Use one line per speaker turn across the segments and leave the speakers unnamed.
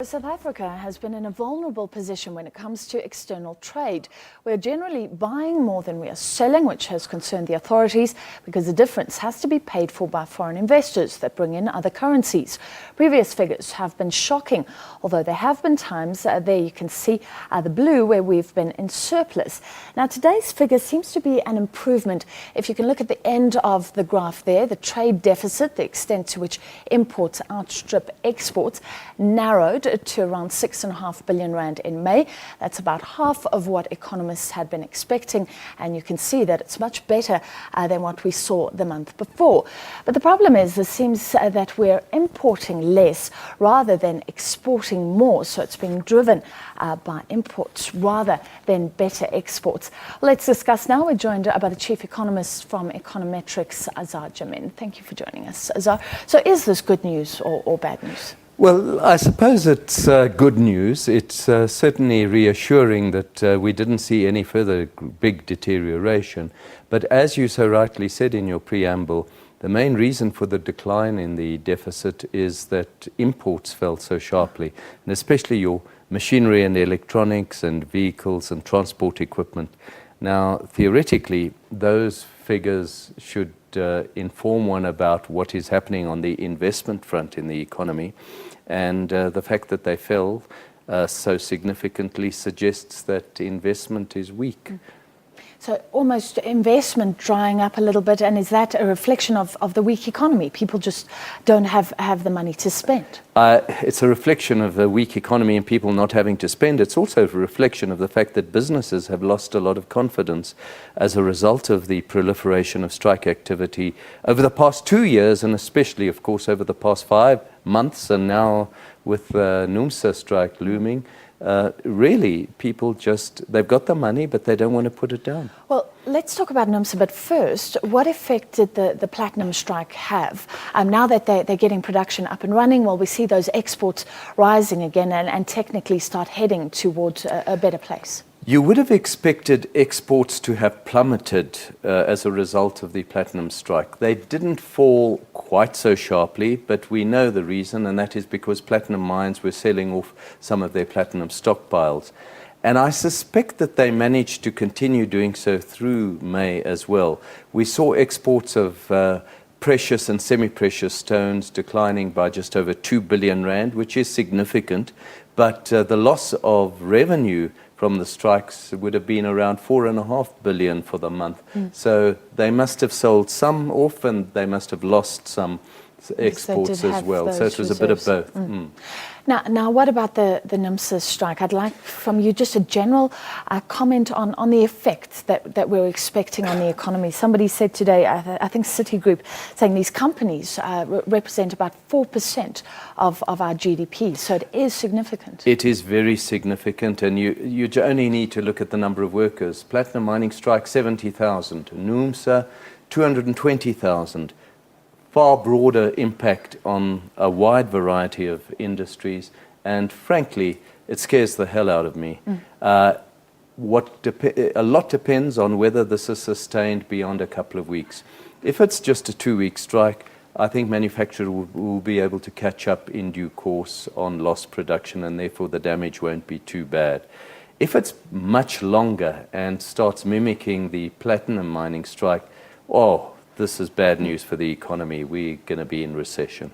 South Africa has been in a vulnerable position when it comes to external trade. We're generally buying more than we are selling, which has concerned the authorities because the difference has to be paid for by foreign investors that bring in other currencies. Previous figures have been shocking, although there have been times, there you can see the blue, where we've been in surplus. Now, today's figure seems to be an improvement. If you can look at the end of the graph there, the trade deficit, the extent to which imports outstrip exports, narrowed to around 6.5 billion rand in May. That's about half of what economists had been expecting, and you can see that it's much better than what we saw the month before. But the problem is, it seems that we're importing less rather than exporting more, so it's being driven by imports rather than better exports. Let's discuss now. We're joined by the chief economist from Econometrix, Azar Jammine. Thank you for joining us, Azar. So is this good news or bad news?
Well, I suppose it's good news. It's certainly reassuring that we didn't see any further big deterioration. But as you so rightly said in your preamble, the main reason for the decline in the deficit is that imports fell so sharply, and especially your machinery and electronics and vehicles and transport equipment. Now, theoretically, those figures should inform one about what is happening on the investment front in the economy, and the fact that they fell so significantly suggests that investment is weak.
So almost investment drying up a little bit, and is that a reflection of the weak economy? People just don't have the money to spend.
It's a reflection of the weak economy and people not having to spend. It's also a reflection of the fact that businesses have lost a lot of confidence as a result of the proliferation of strike activity over the past 2 years, and especially, of course, over the past 5 months, and now with the Numsa strike looming. Really, people they've got the money, but they don't want to put it down.
Well, let's talk about NAMSA, but first, what effect did the platinum strike have? Now that they're getting production up and running, will we see those exports rising again and technically start heading towards a better place?
You would have expected exports to have plummeted as a result of the platinum strike. They didn't fall quite so sharply, but we know the reason, and that is because platinum mines were selling off some of their platinum stockpiles. And I suspect that they managed to continue doing so through May as well. We saw exports of precious and semi-precious stones declining by just over 2 billion rand, which is significant, but the loss of revenue from the strikes would have been around 4.5 billion for the month. So they must have sold some off, and they must have lost some exports as well. So it was a bit of both.
Now, what about the NAMSA strike? I'd like from you just a general comment on the effects that we're expecting on the economy. Somebody said today, I think Citigroup, saying these companies represent about 4% of our GDP, so it is significant.
It is very significant, and you only need to look at the number of workers. Platinum mining strike, 70,000. NUMSA, 220,000. Far broader impact on a wide variety of industries, and frankly, it scares the hell out of me. A lot depends on whether this is sustained beyond a couple of weeks. If it's just a 2-week strike, I think manufacturers will be able to catch up in due course on lost production, and therefore the damage won't be too bad. If it's much longer and starts mimicking the platinum mining strike, this is bad news for the economy. We're going to be in recession.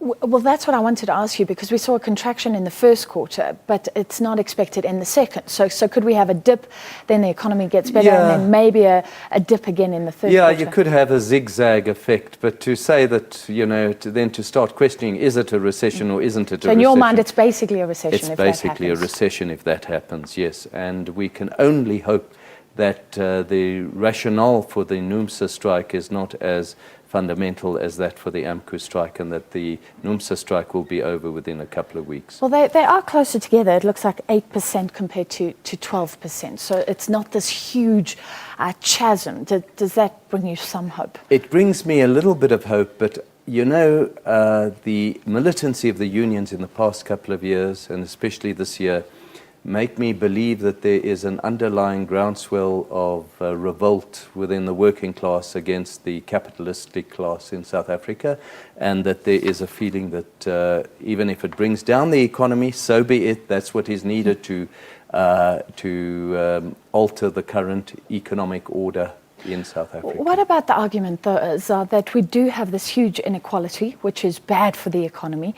Well, that's what I wanted to ask you, because we saw a contraction in the first quarter, but it's not expected in the second. So could we have a dip, then the economy gets better, and then maybe a dip again in the third quarter?
Yeah, you could have a zigzag effect, but to say that, to start questioning, is it a recession or isn't it a recession?
So in your mind, it's basically a recession if that happens?
It's basically a recession if that happens, yes. And we can only hope that the rationale for the NUMSA strike is not as fundamental as that for the AMCU strike, and that the NUMSA strike will be over within a couple of weeks.
Well, they are closer together. It looks like 8% compared to 12%. So it's not this huge chasm. Does that bring you some hope?
It brings me a little bit of hope, but the militancy of the unions in the past couple of years, and especially this year, make me believe that there is an underlying groundswell of revolt within the working class against the capitalistic class in South Africa, and that there is a feeling that even if it brings down the economy, so be it. That's what is needed to alter the current economic order in South Africa.
What about the argument, though, Azar, that we do have this huge inequality, which is bad for the economy,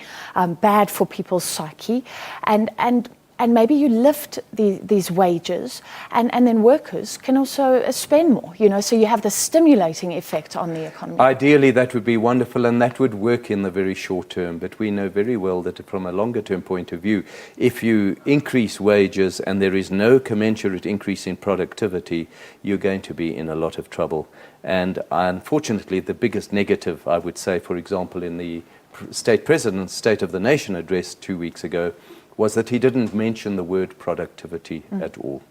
bad for people's psyche, and maybe you lift these wages, and then workers can also spend more, so you have the stimulating effect on the economy.
Ideally, that would be wonderful, and that would work in the very short term, but we know very well that from a longer term point of view, if you increase wages and there is no commensurate increase in productivity, you're going to be in a lot of trouble. And unfortunately, the biggest negative, I would say, for example, in the State President's State of the Nation address 2 weeks ago, was that he didn't mention the word productivity at all.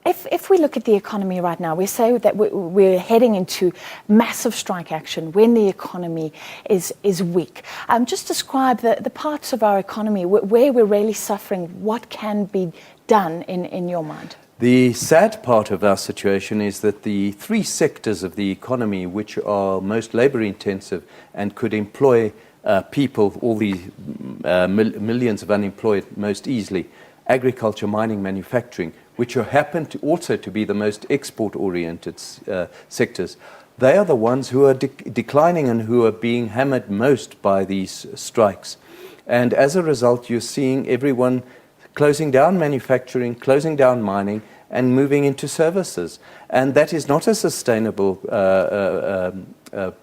If we look at the economy right now, we say that we're heading into massive strike action when the economy is weak. Just describe the parts of our economy where we're really suffering. What can be done in your mind?
The sad part of our situation is that the three sectors of the economy which are most labor intensive and could employ people, all these millions of unemployed most easily, agriculture, mining, manufacturing, which happen to also to be the most export-oriented sectors, they are the ones who are declining and who are being hammered most by these strikes. And as a result, you're seeing everyone closing down manufacturing, closing down mining, and moving into services. And that is not a sustainable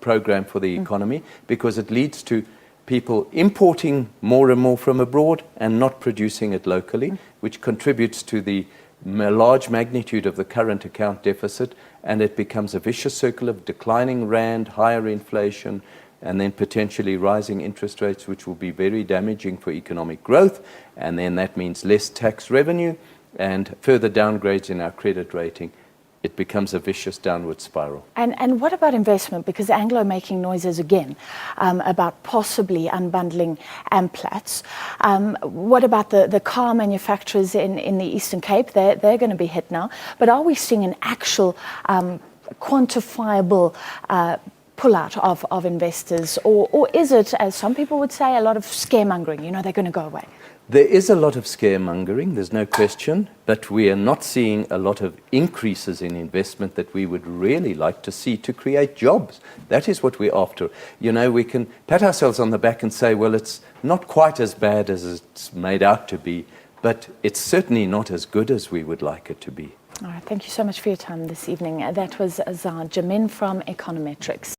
program for the economy, because it leads to people importing more and more from abroad and not producing it locally, which contributes to the large magnitude of the current account deficit, and it becomes a vicious circle of declining rand, higher inflation, and then potentially rising interest rates, which will be very damaging for economic growth, and then that means less tax revenue and further downgrades in our credit rating. It becomes a vicious downward spiral.
And what about investment? Because Anglo making noises again about possibly unbundling Amplats. What about the car manufacturers in the Eastern Cape? They're going to be hit now. But are we seeing an actual quantifiable pullout of investors? Or is it, as some people would say, a lot of scaremongering? They're going to go away.
There is a lot of scaremongering, there's no question, but we are not seeing a lot of increases in investment that we would really like to see to create jobs. That is what we're after. We can pat ourselves on the back and say, well, it's not quite as bad as it's made out to be, but it's certainly not as good as we would like it to be.
All right, thank you so much for your time this evening. That was Azar Jammine from Econometrix.